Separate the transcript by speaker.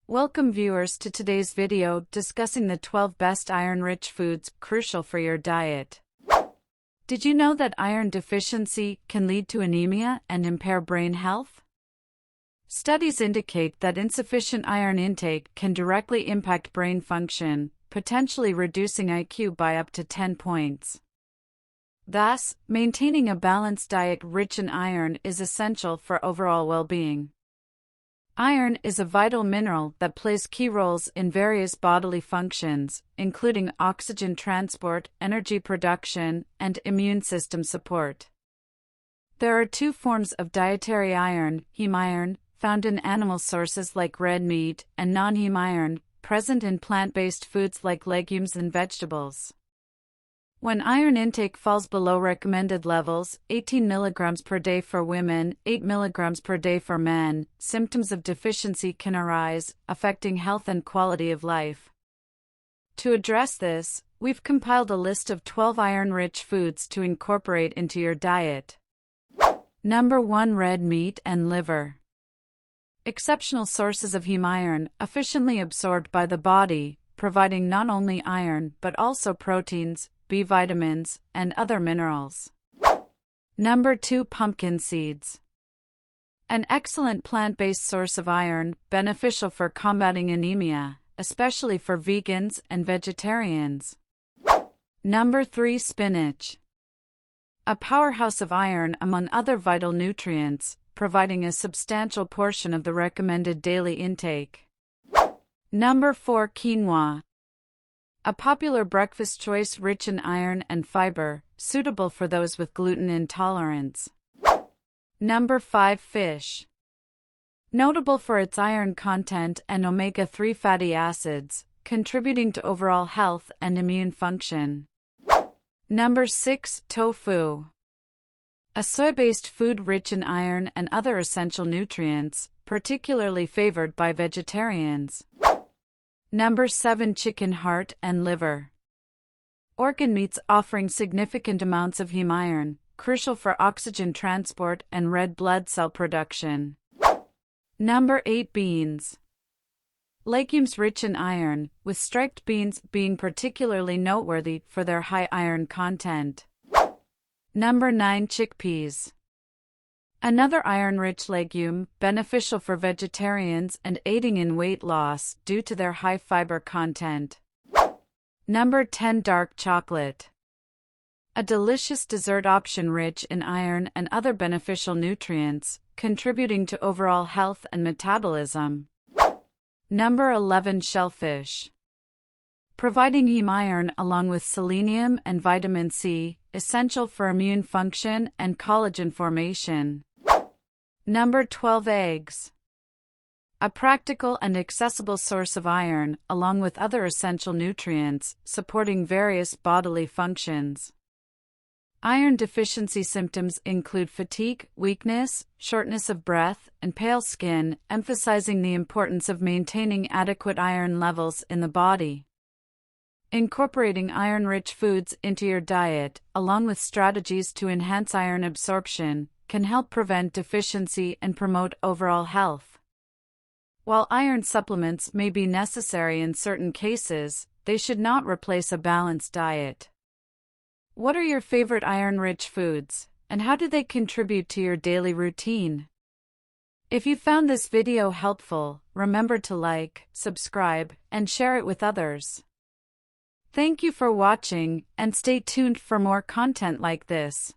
Speaker 1: Welcome viewers to today's video discussing the 12 best iron-rich foods crucial for your diet. Did you know that iron deficiency can lead to anemia and impair brain health? Studies indicate that insufficient iron intake can directly impact brain function, potentially reducing IQ by up to 10 points. Thus, maintaining a balanced diet rich in iron is essential for overall well-being. Iron is a vital mineral that plays key roles in various bodily functions, including oxygen transport, energy production, and immune system support. There are two forms of dietary iron: heme iron, found in animal sources like red meat, and non-heme iron, present in plant-based foods like legumes and vegetables. When iron intake falls below recommended levels, 18 mg per day for women, 8 mg per day for men, symptoms of deficiency can arise, affecting health and quality of life. To address this, we've compiled a list of 12 iron-rich foods to incorporate into your diet. Number 1. Red meat and liver. Exceptional sources of heme iron, efficiently absorbed by the body, providing not only iron but also proteins, B vitamins, and other minerals. Number 2. Pumpkin seeds. An excellent plant-based source of iron, beneficial for combating anemia, especially for vegans and vegetarians. Number 3. Spinach. A powerhouse of iron among other vital nutrients, providing a substantial portion of the recommended daily intake. Number 4. Quinoa. A popular breakfast choice rich in iron and fiber, suitable for those with gluten intolerance. Number 5. Fish. Notable for its iron content and omega-3 fatty acids, contributing to overall health and immune function. Number 6. Tofu. A soy-based food rich in iron and other essential nutrients, particularly favored by vegetarians. Number 7. Chicken heart and liver. Organ meats offering significant amounts of heme iron, crucial for oxygen transport and red blood cell production. Number 8. Beans. Legumes rich in iron, with striped beans being particularly noteworthy for their high iron content. Number 9. Chickpeas. Another iron-rich legume, beneficial for vegetarians and aiding in weight loss due to their high fiber content. Number 10. Dark chocolate. A delicious dessert option rich in iron and other beneficial nutrients, contributing to overall health and metabolism. Number 11. Shellfish. Providing heme iron along with selenium and vitamin C, essential for immune function and collagen formation. Number 12. Eggs. A practical and accessible source of iron, along with other essential nutrients, supporting various bodily functions. Iron deficiency symptoms include fatigue, weakness, shortness of breath, and pale skin, emphasizing the importance of maintaining adequate iron levels in the body. Incorporating iron-rich foods into your diet, along with strategies to enhance iron absorption, can help prevent deficiency and promote overall health. While iron supplements may be necessary in certain cases, they should not replace a balanced diet. What are your favorite iron-rich foods, and how do they contribute to your daily routine? If you found this video helpful, remember to like, subscribe, and share it with others. Thank you for watching, and stay tuned for more content like this.